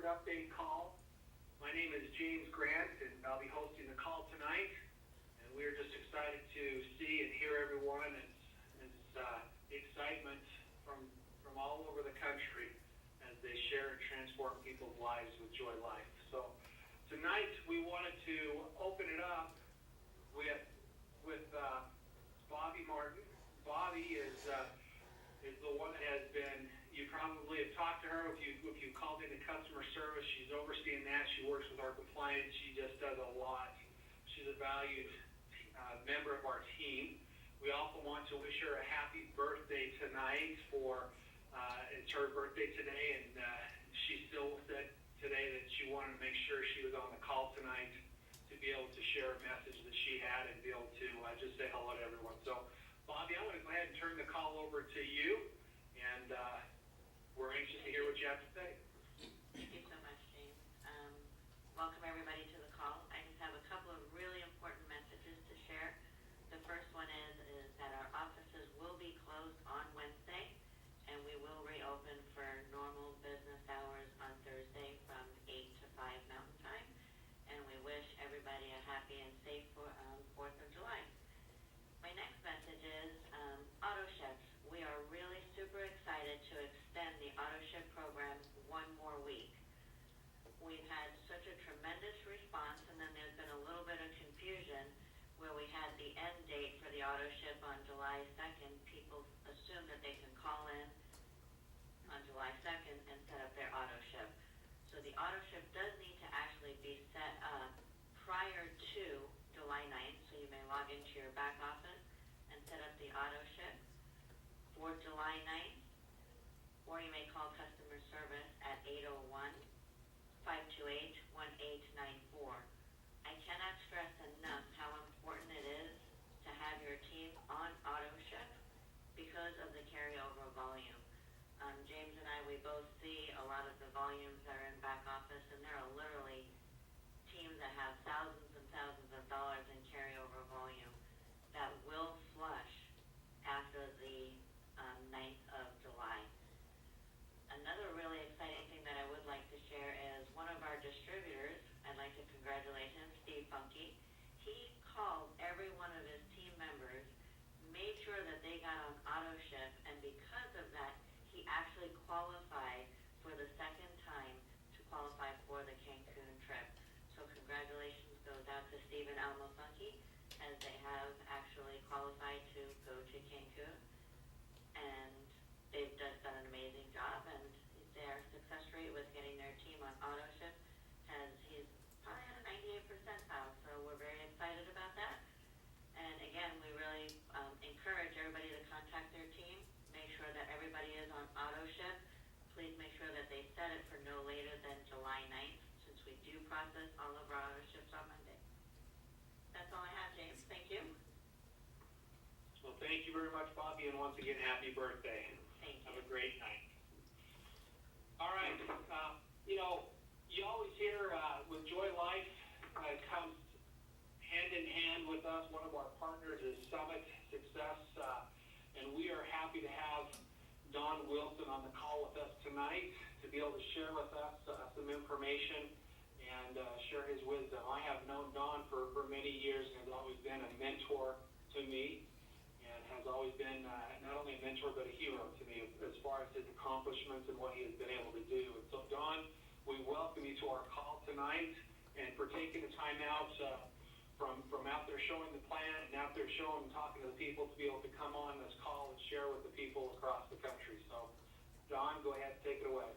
update call. My name is James Grant, and I'll be hosting the call tonight. And we're just excited to see and hear everyone. It's excitement from all over the country as they share and transform people's lives with Joy Life. So tonight we wanted to open it up with Bobby Martin. Bobby is the one that has been. You probably have talked to her if you called into customer service. She's overseeing that. She works with our compliance. She just does a lot. She's a valued member of our team. We also want to wish her a happy birthday tonight. It's her birthday today, and she still said today that she wanted to make sure she was on the call tonight to be able to share a message that she had and be able to just say hello to everyone. So, Bobby, I'm going to go ahead and turn the call over to you, and we're anxious to hear what you have to say. Thank you so much, James. Welcome everybody to the call. I just have a couple of really important messages to share. The first one is that our offices will be closed on Wednesday, and we will reopen for normal business hours on Thursday from 8 to 5 Mountain Time. And we wish everybody a happy and safe 4th of July. My next message is auto ships. We are really super excited to extend the auto ship program one more week. We've had such a tremendous response, and then there's been a little bit of confusion where we had the end date for the auto ship on July 2nd. People assume that they can call in on July 2nd and set up their auto ship. So the auto ship does need to actually be set up prior to July 9th, so you may log into your back office and set up the auto ship for July 9th, or you may call customer service at 801-528-1894. I cannot stress enough how important it is to have your team on auto ship because of the carryover volume. James and I, we both see a lot of the volumes that are in back office, and there are literally teams that have thousands and thousands of dollars in carryover volume that will flush after the 9th of July. Another really exciting thing that I would like to share is one of our distributors. I'd like to congratulate him, Steve Funky. He called every one of his team members, made sure that they got on auto ship, and because of that, he actually qualified for the second time to qualify for the Cancun trip. So congratulations goes out to Steve and Alma Funky, as they have actually qualified to go to Cancun. And they've just done an amazing job, and their success rate with getting their team on auto ship he's probably at a 98 percentile, so we're very excited about that. And again, we really encourage everybody to contact their team, make sure that everybody is on auto ship. Please make sure that they set it for no later than July 9th, since we do process all of our auto ships on Monday. That's all I have, James. Thank you. Well, thank you very much, Bobby, and once again, happy birthday. Thank you. Have a great night. All right. You always hear with Joy Life comes hand in hand with us. One of our partners is Summit Success, and we are happy to have Don Wilson on the call with us tonight to be able to share with us some information and share his wisdom. I have known Don for many years and has always been a mentor to me, and has always been not only a mentor but a hero to me as far as his accomplishments and what he has been able to do. And so, Don, we welcome you to our call tonight, and for taking the time out from out there showing the plan and out there showing and talking to the people to be able to come on this call and share with the people across the country. So, Don, go ahead and take it away.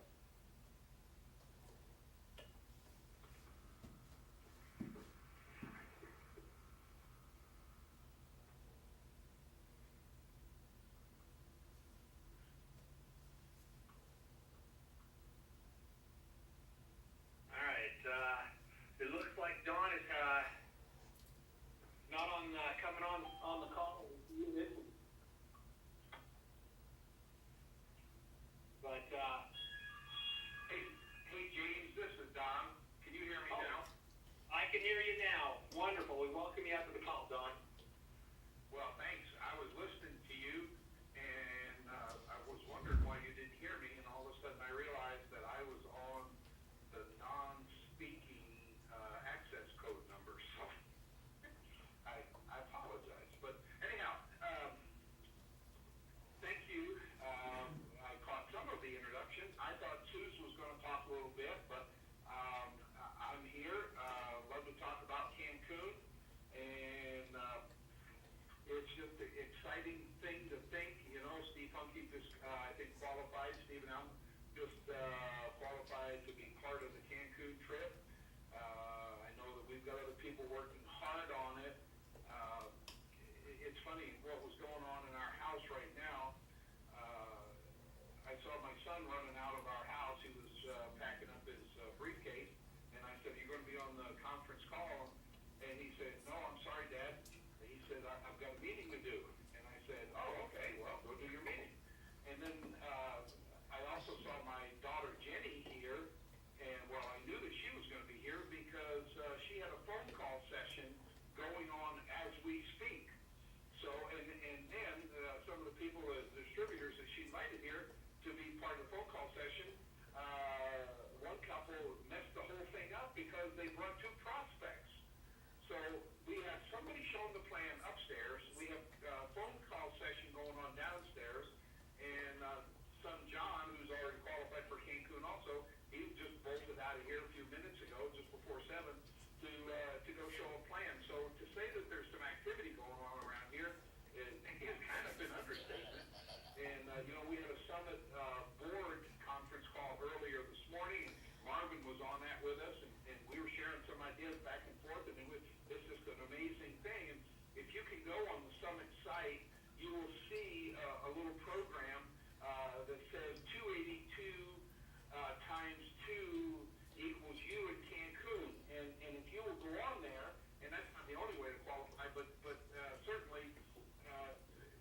It looks like Don is not coming on the call. But hey James, this is Don. Can you hear me now? I can hear you now. Wonderful. We welcome you after the call, Don. Well, thanks. I was listening to you, and I was wondering why you didn't hear me, and all of a sudden I realized that I was on the just an exciting thing to think. You know, Steve Hunke just, I think, qualified. Steve and I just qualified to be part of the Cancun trip. I know that we've got other people working hard on it. It's funny what was going on in our house right now. I saw my son running out of our house. He was packing up his briefcase, and I said, "You're going to be on the conference call?" And he said, "No, I'm sorry, Dad." He said, "I've got a meeting to do." And I said, "Oh, okay, well, go do your meeting." And then I also saw my daughter Jenny here, and well, I knew that she was going to be here because she had a phone call session going on as we speak. So, and then some of the people, the distributors that she invited here to be part of the phone call session, one couple messed the whole thing up because they brought two prospects. So we have somebody showing the plan upstairs. We have a phone call session going on downstairs, and son John, who's already qualified for Cancun also, he just bolted out of here a few minutes ago, just before 7, to go show a plan. So to say that there's some activity going on around here is kind of an understatement. And you know, we had a summit board conference call earlier this morning. Marvin was on that with us, and we were sharing some ideas back and forth. And it's just an amazing thing. And if you can go on the summit site, you will see a little program that says 282 times 2 equals you in Cancun. And if you will go on there, and that's not the only way to qualify, but certainly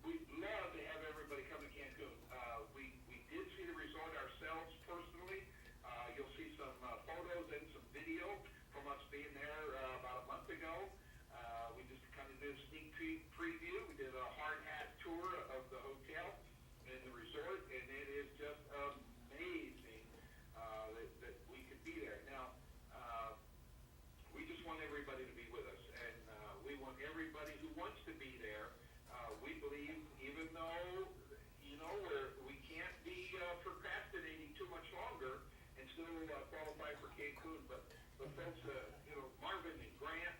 we'd love to have everybody come to Cancun. We did see the resort ourselves personally. You'll see some photos and some video from us being there about a month ago. We just kind of did a sneak preview. We did a hard hat tour of the hotel and the resort, and it is just amazing that we could be there. Now, we just want everybody to be with us, and we want everybody who wants to be there. We believe, even though, you know, we can't be procrastinating too much longer and still qualify for Cancun, but folks, you know, Marvin and Grant,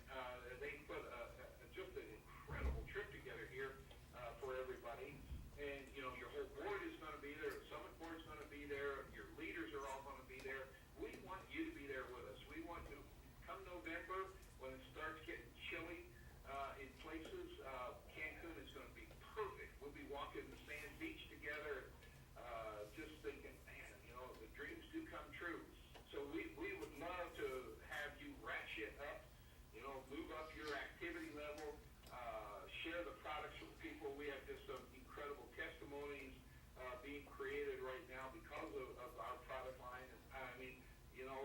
they put just an incredible trip together here for everybody. And, you know, your whole board is going to be there. The summit board is going to be there. Your leaders are all going to be there. We want you to be there with us. We want to come November when it starts getting chilly in places. Cancun is going to be perfect. We'll be walking the sand beach together, just thinking, man, you know, the dreams do come true. So we would love to have you ratchet up, you know, move up your activity level, share the products with people. We have just some incredible testimonies being created right now because of our product line. And I mean, you know,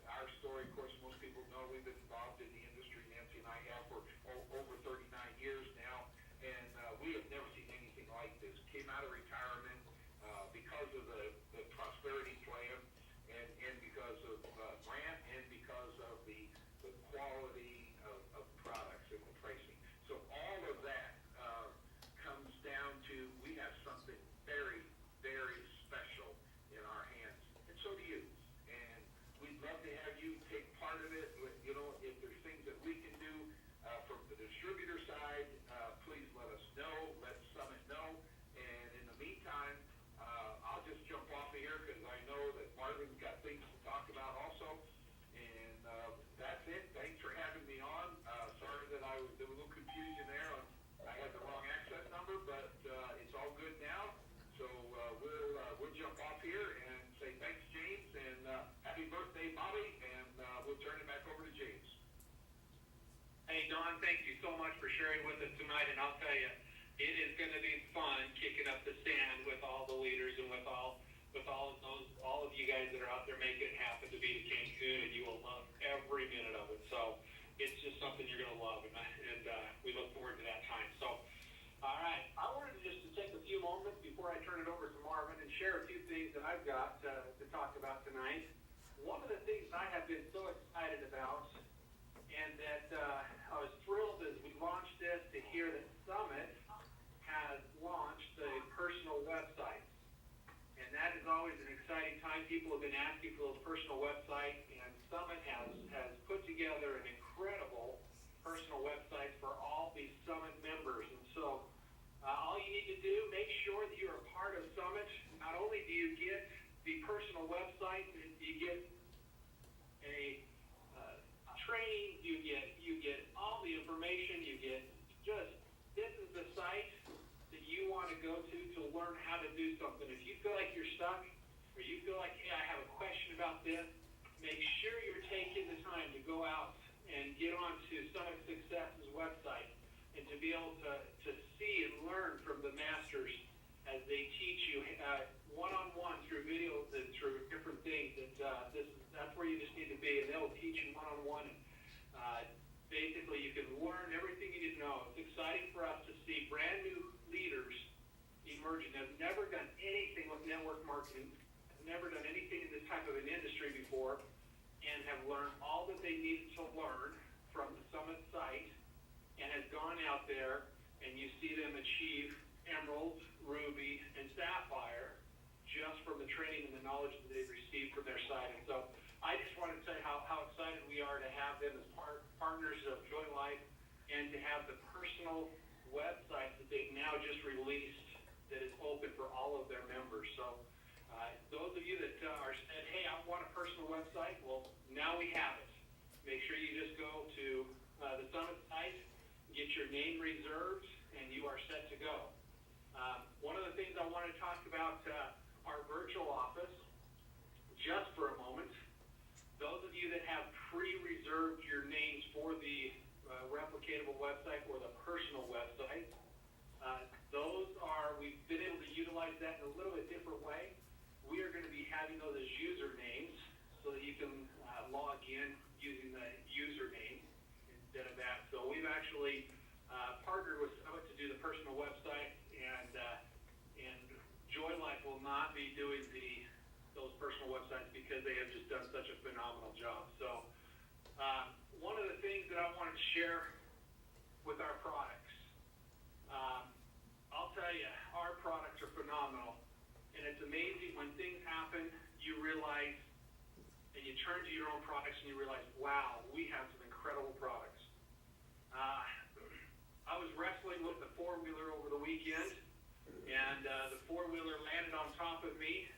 our story, of course, most people know we've been involved in the industry. Nancy and I have for over 39 years now, and we have never seen anything like this. Came out of retirement because of the prosperity plan, and because of Grant, and because of the quality of products and the pricing. So all of that comes down to, we have something very, very special in our hands, and so do you. And we'd love to have you take part of it. You know, if there's things that we can do from the distributor side, please let us know. Let Summit know. And in the meantime, I'll just jump off of here because I know that Marvin's got things to talk about also. And that's it. Thanks for having me on. Sorry that there was a little confusion there. I had the wrong access number, but it's all good now. So we'll jump off here and say thanks, James, and happy birthday, Bobby, and we'll turn it back over to James. Hey, Don, thank you so much for sharing with us tonight, and I'll tell you, it is going to be fun kicking up the stand with all the leaders and with all of you guys that are out there making it happen to be to Cancun, and you will love every minute of it. So it's just something you're going to love, and we look forward to that time. So, all right, I wanted to take a few moments before I turn it over to Marvin and share a few things that I've got to talk about tonight. One of the things I have been so excited about, and that I was thrilled as we launched this to hear that Summit has launched a personal website. And that is always an exciting time. People have been asking for those personal websites, and Summit has put together an incredible personal website for all these Summit members. And so about this, make sure you're taking the time to go out and get onto Summit Success's website and to be able to see and learn from the masters as they teach you one-on-one through videos and through different things. That's where you just need to be, and they'll teach you one-on-one. Basically, you can learn everything you need to know. It's exciting for us to see brand new leaders emerging. Have never done anything with network marketing, have never done anything in this type of an industry before, and have learned all that they needed to learn from the Summit site, and have gone out there, and you see them achieve Emerald, Ruby, and Sapphire just from the training and the knowledge that they've received from their site. And so I just wanted to say how excited we are to have them as partners of Joy Life, and to have the personal websites that they've now just released that is open for all of their members. So those of you that are said, hey, I want a personal website, well, now we have it. Make sure you just go to the Summit site, get your name reserved, and you are set to go. One of the things I want to talk about our virtual office just for a moment. Those of you that have pre-reserved your names for the replicatable website or the personal website, we've been able to utilize that in a little bit different way. We are going to be having those as usernames so that you can log in using the username instead of that. So we've actually partnered with Summit to do the personal website, and Joy Life will not be doing those personal websites because they have just done such a phenomenal job. So one of the things that I wanted to share with our products, I'll tell you, our products are phenomenal, and it's amazing when things happen, you realize, and you turn to your own products and you realize, wow, we have some incredible products. I was wrestling with the four-wheeler over the weekend, and the four-wheeler landed on top of me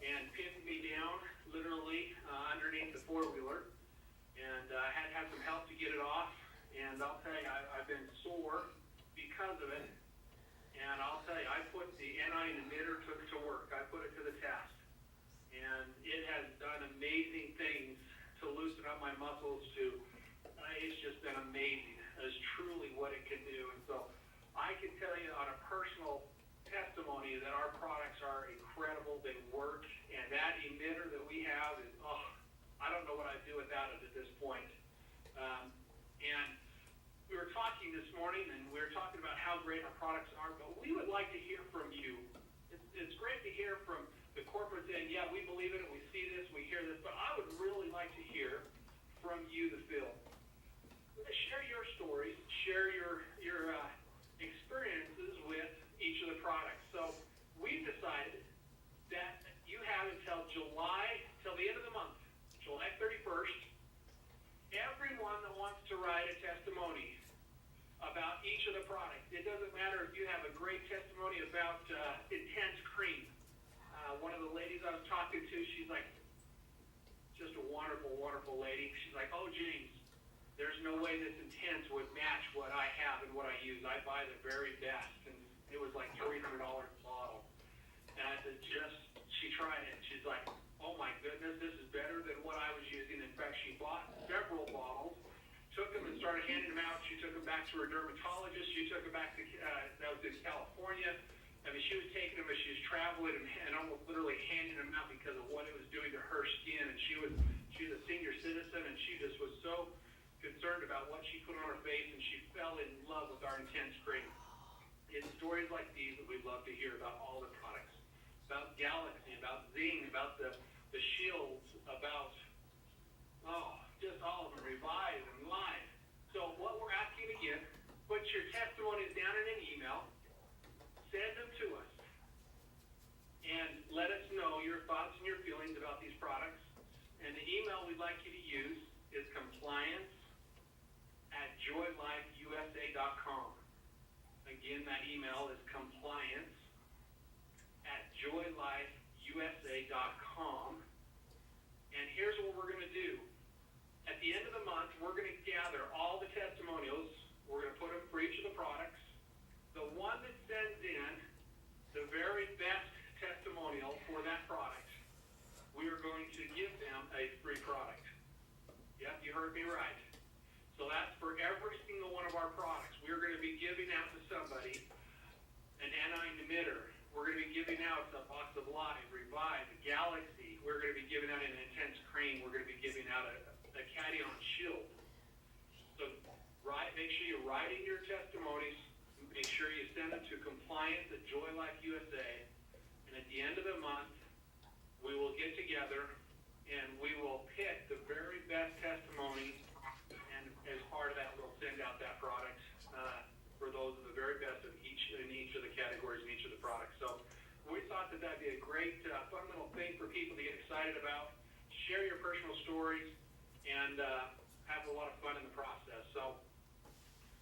and pinned me down, literally, underneath the four-wheeler, and I had to have some help to get it off, and I'll tell you, I've been sore because of it, and I'll tell you, I put the anion emitter to work. I put it to the test, and it has done amazing things to loosen up my muscles. It's just been amazing. It's truly what it can do, and so I can tell you on a personal testimony that our products are incredible. They work, and that emitter that we have is, I don't know what I'd do without it at this point. And we were talking this morning, and we were talking about how great our products are, but we would like to hear from you. It's great to hear from the corporate saying, yeah, we believe in it, we see this, we hear this, but I would really like to hear from you, the field. Share your stories, share your experiences with each of the products. So we've decided that you have until the end of the month, July 31st, everyone that wants to write a testimony about each of the products. It doesn't matter if you have a great testimony about Intense Cream. One of the ladies I was talking to, she's like, just a wonderful, wonderful lady. She's like, oh, James, there's no way this Intense would match what I have and what I use. I buy the very best. And it was like $300 a bottle. And I said, she tried it. She's like, oh my goodness, this is better than what I was using. In fact, she bought several bottles, took them and started handing them out. She took them back to her dermatologist. She took them back to, that was in California. I mean, she was taking them as she was traveling and almost literally handing them out because of what it was doing to her skin. And she's a senior citizen, and she just was so concerned about what she put on her face, and she fell in love with our Intense Cream. It's stories like these that we'd love to hear about all the products, about Galaxy, about Zing, about the Shields, about, just all of them, Revive and Live. So what we're asking again, put your testimonies down in an email, send them to us, and let us know your thoughts and your feelings about these products. And the email we'd like you to use is compliance@joylifeusa.com. Again, that email is compliance@joylifeusa.com. And here's what we're going to do. At the end of the month, we're going to gather all the testimonials. We're going to put them for each of the products. The one that sends in the very best testimonial for that product, we are going to give them anion emitter. We're going to be giving out a box of Live, Revive, Galaxy. We're going to be giving out an Intense Cream. We're going to be giving out a Cation Shield. So make sure you write in your testimonies. Make sure you send them to compliance at Joy Life USA. And at the end of the month, we will get together and we will pick the very best testimony. And as part of that, we'll send out that product for those of the very best of each of the categories in each of the products. So we thought that that'd be a great, fun little thing for people to get excited about. Share your personal stories and have a lot of fun in the process. So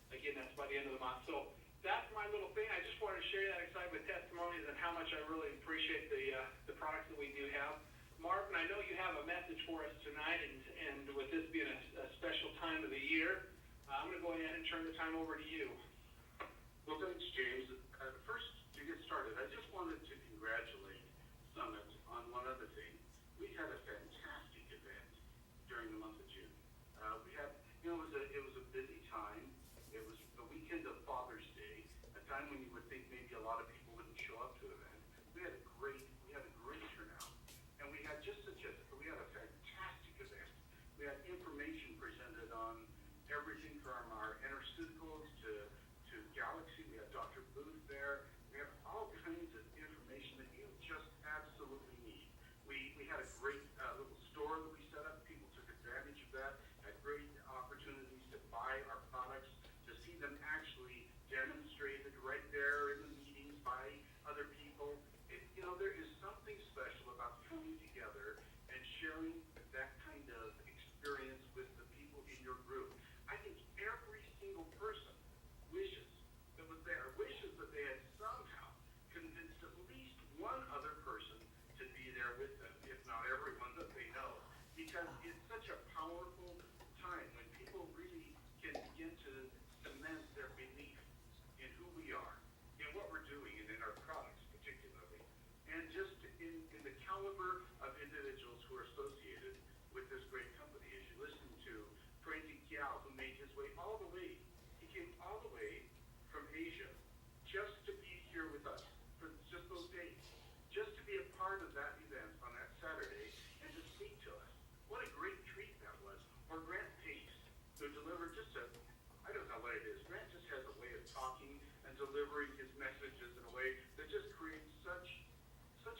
again, that's by the end of the month. So that's my little thing. I just wanted to share that excitement testimonies and how much I really appreciate the products that we do have. Marvin, I know you have a message for us tonight, and with this being a special time of the year, I'm going to go ahead and turn the time over to you. Well, thanks, James. First, to get started, I just wanted to congratulate Summit on one other thing. We had a fantastic event during the month of June. We had, it was a busy time. It was the weekend of Father's Day, a time when you would think maybe a lot of people wouldn't show up to an event. We had a great turnout, and we had we had a fantastic event. We had information presented on everything from our nutraceuticals to Galaxy. We had Dr. Booth there. We have all kinds of information that you just absolutely need. We had a great little store that we set up. People took advantage of that, had great opportunities to buy our products, to see them actually demonstrated right there in the meetings by other people. There is something special about coming together and sharing that kind of experience with the people in your group. I think every single person wishes that they had somehow convinced at least one other person to be there with them, if not everyone that they know, because it's such a powerful time when people really can begin to cement their belief in who we are, in what we're doing, and in our products particularly, and just in the caliber of individuals who are associated with this great company. As you listen to Crazy Kiao, who made his way all the way, he came all the way from Asia just to be here with us for just those days, just to be a part of that event on that Saturday and to speak to us. What a great treat that was. Or Grant Pace, who delivered I don't know what it is. Grant just has a way of talking and delivering his messages in a way that just creates such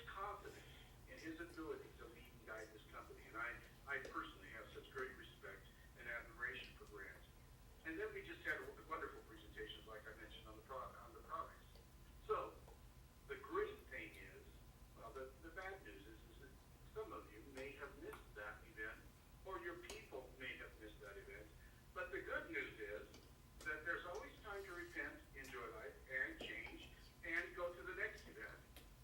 confidence in his ability to lead and guide this company. And I personally have such great respect and admiration for Grant. And then we just had wonderful presentations, like I mentioned, on the products. So the great thing is, well, the bad news is that some of you may have missed that event, or your people may have missed that event. But the good news is that there's always time to repent, enjoy life, and change, and go to the next event.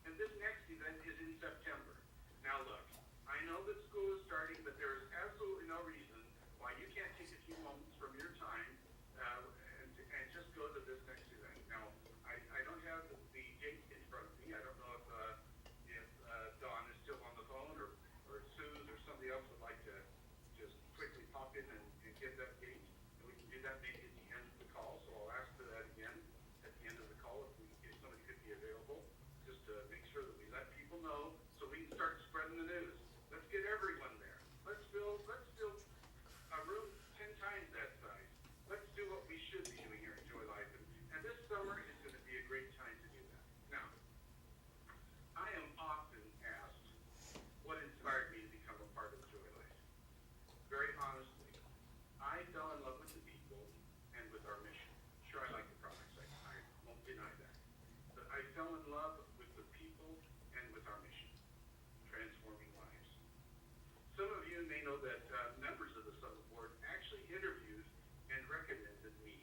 And this next event is in September. Now look, I know that school is starting, but there is absolutely no reason why you can't take a few moments from your time and just go to this next event. Now, I don't have the date in front of me. I don't know if Dawn is still on the phone or Suze or somebody else would like to just quickly pop in and give that date. And we can do that maybe at the end of the call. So I'll ask for that again at the end of the call if somebody could be available, just to make sure that we let people know so we can start spreading the news. Let's get everyone there. Let's fill a room 10 times that size. Let's do what we should be doing here at Joy Life. And this summer is going to be a great time to do that. Now, I am often asked what inspired me to become a part of Joy Life. Very honestly, I fell in love with the people and with our mission. Sure, I like the products. I won't deny that. But I fell in love with the people and with our mission, transforming lives. Some of you may know that members of the Summit Board actually interviewed and recommended me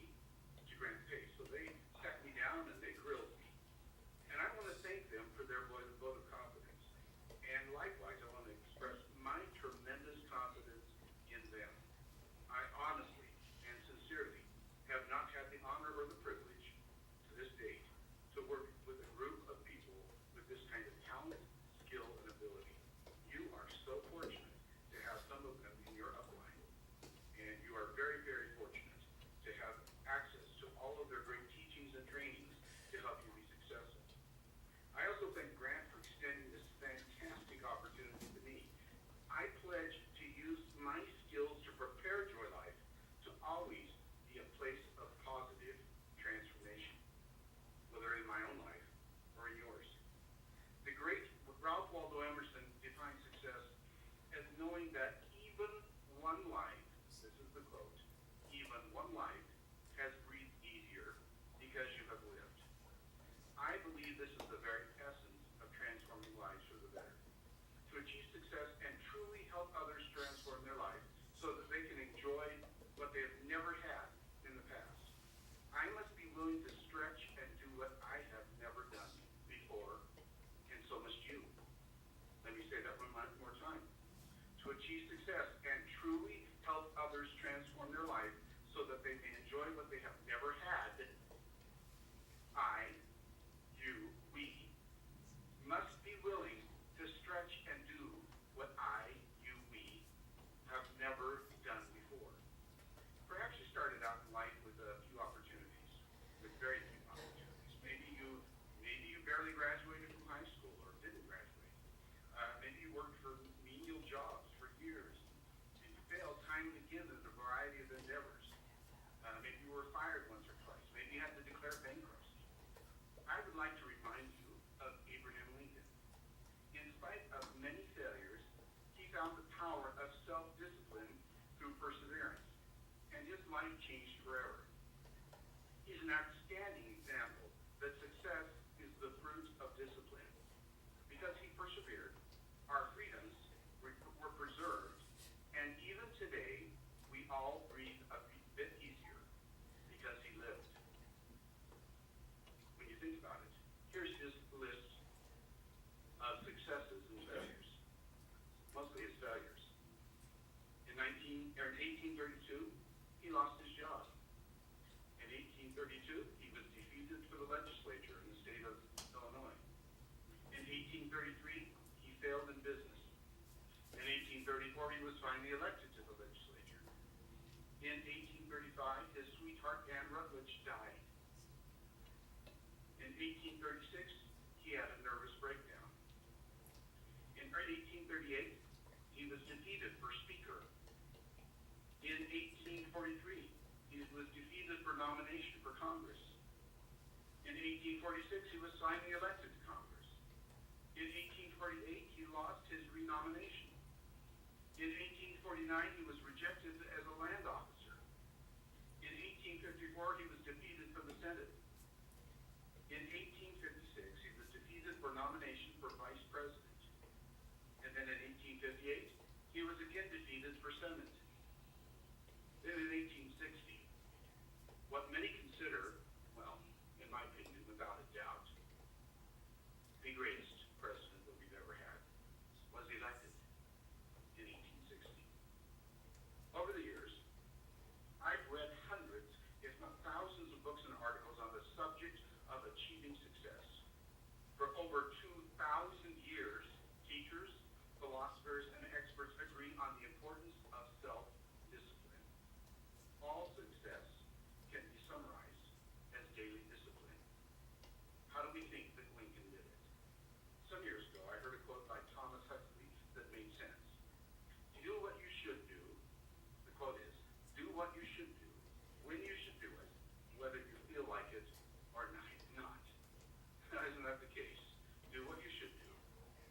to Grant Pace. So they sat me down and they grilled me. And I want to thank them for their vote of confidence. And likewise, I want to express my tremendous confidence in them. I honestly and sincerely have not had the honor or the privilege to this date to work with a group of people with this kind of talent, skill, and ability. You are so fortunate to have some of them this is the very essence of transforming lives for the better. To achieve success and truly help others transform their life so that they can enjoy what they have never had in the past. I must be willing to stretch and do what I have never done before, and so must you. Let me say that one more time. To achieve success and truly help others transform their life so that they may enjoy what they have never had, I, you, we, must be willing to stretch and do what I, you, we have never done before. Perhaps you started out in life with a few opportunities, with very few opportunities. Maybe you barely graduated from high school or didn't graduate. Maybe you worked for menial jobs for years, and you failed time and again in a variety of endeavors. Maybe you were fired once or twice. Maybe you had to declare bankruptcy. I would like to remind you of Abraham Lincoln. In spite of many failures, he found the power of self-discipline through perseverance, and his life changed forever. He's an outstanding example that success is the fruit of discipline. Because he persevered, our freedoms were preserved, and even today, we all breathe a bit easier because he lived. When you think about it, here's his list of successes and failures, mostly his failures. In 1832, he lost his job. In 1832, he was defeated for the legislature in the state of Illinois. In 1833, he failed in business. In 1834, he was finally elected to the legislature. In 1835, his sweetheart, Anne Rutledge, died. In 1836, he had a nervous breakdown. In 1838, he was defeated for Speaker. In 1843, he was defeated for nomination for Congress. In 1846, he was finally elected to Congress. In 1848, he lost his renomination. In 1849, he was rejected as a land officer. In 1854, he was defeated for the Senate. In 1856, he was defeated for nomination for vice president. And then in 1858, he was again defeated for Senate. Then in 1860, what many consider, well, in my opinion, without a doubt, the greatest president that we've ever had, was elected in 1860. Over the years, I've read hundreds, if not thousands, of books and articles on the subject of achieving success. For over 2,000 years, teachers, philosophers, and experts agree on the importance of self-discipline. All success can be summarized as daily discipline. How do we think that Lincoln did it? Some years ago, I heard a quote by Thomas Huxley that made sense. To do what you should do, the quote is, do what you should do, when you should do it, whether you feel like it or not. Isn't that the case? Do what you should do,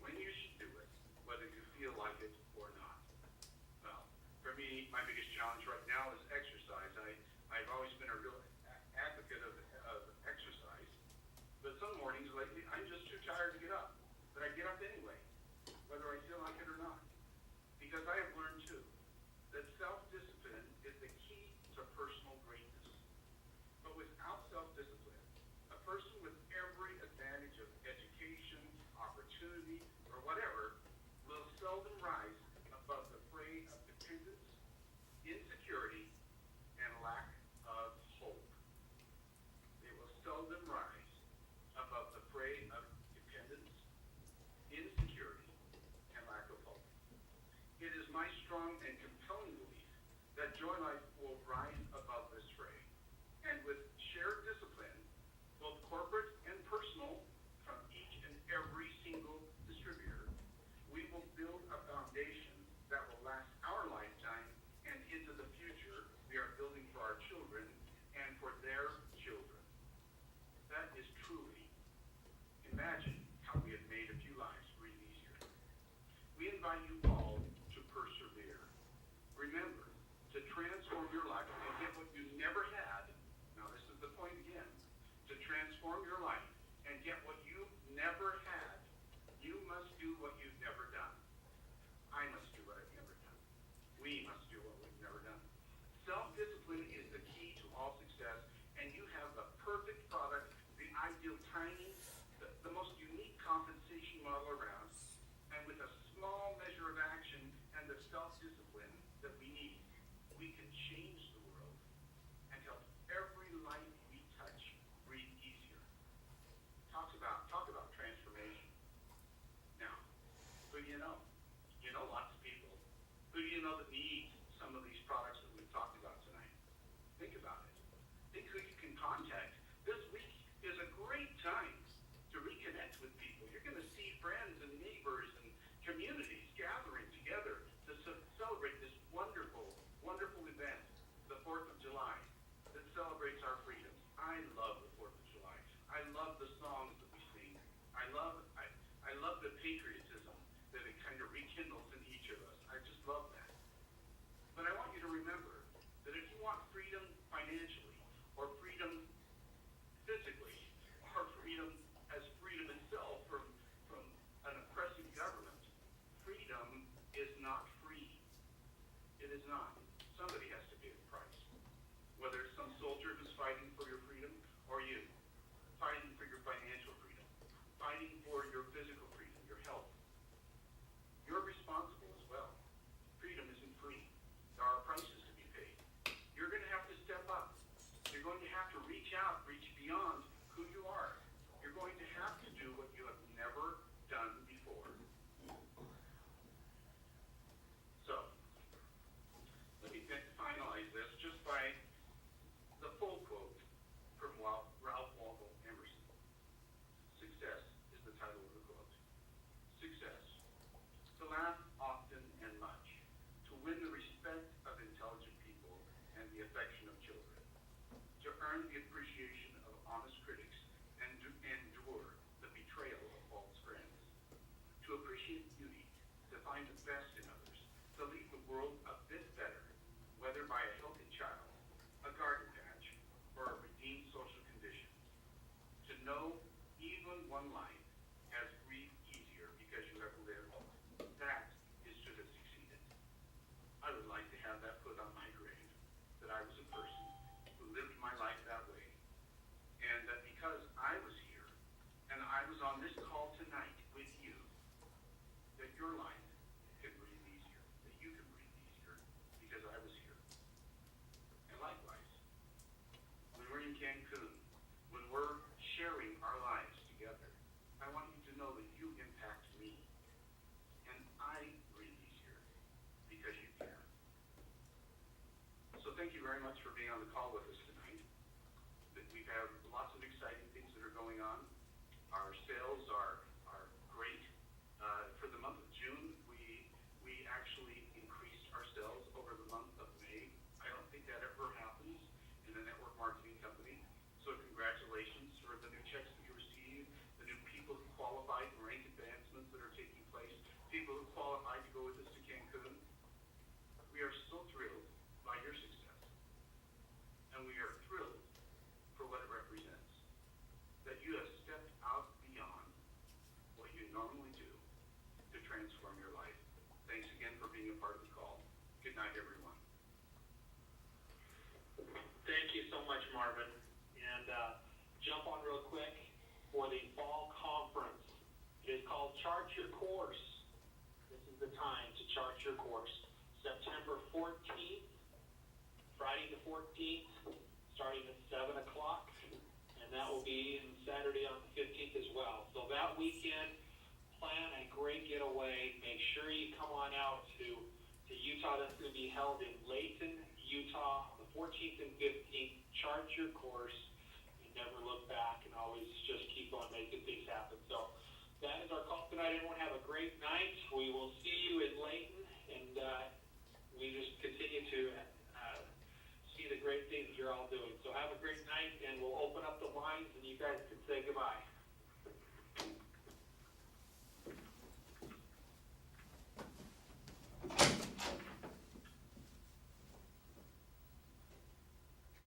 when you should do it, whether you feel like it or not. Well, for me, my biggest challenge right now is exercise. I've always been a real advocate of exercise, but some mornings lately, I'm just too tired to get up. But I get up anyway, whether I feel like it or not. Because I have learned, too, that self-discipline is the key to personal greatness. But without self-discipline, a person with every advantage of education, opportunity, or whatever will seldom rise above the fray of dependence, insecurity, and lack of hope. They will seldom rise above the fray of dependence, insecurity, and lack of hope. It is my strong and compelling belief that Joy Life will rise above this fray. And with shared discipline, both corporate and personal, from each and every single distributor, we will build a foundation that will last our lifetime and into the future we are building for our children and for their children. That is truly, imagine how we have made a few lives breathe easier. We invite you all to persevere. Remember, to transform your life and get what you never had. Now this is the point again. To transform your life and get what you I love the patriotism that it kind of rekindles in each of us. I just love that. But I want you to remember that if you want freedom financially, or freedom physically, or freedom as freedom itself from an oppressive government, freedom is not free. It is not. Somebody has to pay the price. Whether it's some soldier who's fighting for your freedom, or you, fighting for your financial freedom, fighting for your physical freedom, your health. You're responsible as well. Freedom isn't free. There are prices to be paid. You're going to have to step up. You're going to have to reach out, reach beyond who you are. You're going to have to do what you have never done before. So, let me finalize this just by the full quote from Ralph Waldo Emerson. Success is the title of the quote. Success. To laugh often and much. To win the respect of intelligent people and the affection of children. To earn the appreciation of honest critics and to endure the betrayal of false friends. To appreciate beauty. To find the best in others. To leave the world a bit better, whether by a healthy child, a garden patch, or a redeemed social condition. To know even one life has breathed easier because you have lived. That is to have succeeded. I would like to have that put on my grave, that I was a person who lived my life that way. And that because I was here, and I was on this call tonight with you, that your life can breathe easier, that you can breathe easier, because I was here. And likewise, when we're in Cancun, when we're sharing our lives together, I want you to know that you impact me. And I breathe easier because you care. So thank you very much for being on the call with us tonight. We have lots of exciting things that are going on. Our sales are great. For the month of June, we actually increased our sales over the month of May. I don't think that ever happens in a network marketing company. So congratulations for the new checks that you received, the new people who qualified, rank advancements that are taking place, people who qualified to go with us to Cancun. We are so thrilled by your success. And we are thrilled for what it represents. That you have stepped out beyond what you normally do to transform your life. Thanks again for being a part of the call. Good night, everyone. Thank you so much, Marvin. And jump on real quick for the fall conference. It is called Chart Your Course. This is the time to chart your course. September 14th, Friday the 14th, starting at 7 o'clock. And that will be Saturday on the 15th as well. So that weekend, plan a great getaway. Make sure you come on out to Utah. That's going to be held in Layton, Utah, the 14th and 15th. Chart your course and never look back, and always just keep on making things happen. So that is our call tonight. Everyone have a great night. We will see you in Layton, and we just continue to see the great things you're all doing. So have a great night, and we'll